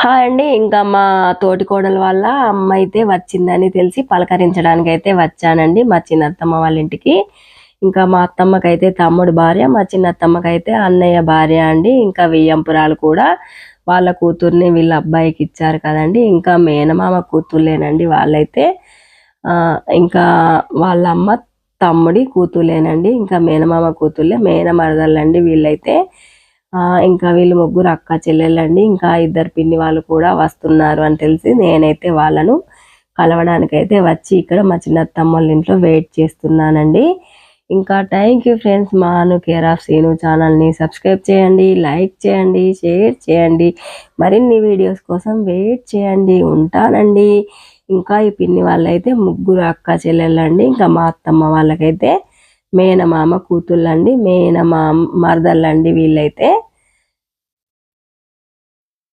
Hi అండి. ఇంకా మా తోటికోడలు వాళ్ళ అమ్మ అయితే వచ్చిందని తెలిసి పలకరించడానికి అయితే వచ్చానండి మా చిన్నత్తమ్మ వాళ్ళ ఇంటికి. ఇంకా మా అత్తమ్మకైతే తమ్ముడు భార్య, మా చిన్నత్తమ్మకైతే అన్నయ్య భార్య అండి. ఇంకా వియ్యంపురాలు కూడా వాళ్ళ కూతుర్ని వీళ్ళ అబ్బాయికి ఇచ్చారు కదండి. ఇంకా మేనమామ కూతుర్లేనండి వాళ్ళైతే. ఇంకా వాళ్ళ అమ్మ తమ్ముడి కూతుర్లేనండి. ఇంకా మేనమామ కూతుర్లే, మేనమరదళ్ళండి వీళ్ళైతే. ఇంకా వీళ్ళు ముగ్గురు అక్క చెల్లెళ్ళండి. ఇంకా ఇద్దరు పిన్ని వాళ్ళు కూడా వస్తున్నారు అని తెలిసి నేనైతే వాళ్ళను కలవడానికైతే వచ్చి ఇక్కడ మా చిన్నత్తమ్మోళ్ళ ఇంట్లో వెయిట్ చేస్తున్నానండి. ఇంకా థ్యాంక్ యూ ఫ్రెండ్స్. మా అను కేర్ ఆఫ్ సీను ఛానల్ని సబ్స్క్రైబ్ చేయండి, లైక్ చేయండి, షేర్ చేయండి. మరిన్ని వీడియోస్ కోసం వెయిట్ చేయండి. ఉంటానండి. ఇంకా ఈ పిన్ని వాళ్ళైతే ముగ్గురు అక్క చెల్లెళ్ళండి. ఇంకా మా అత్తమ్మ వాళ్ళకైతే మేనమామ కూతుళ్ళండి, మరదళ్ళండి వీళ్ళైతే.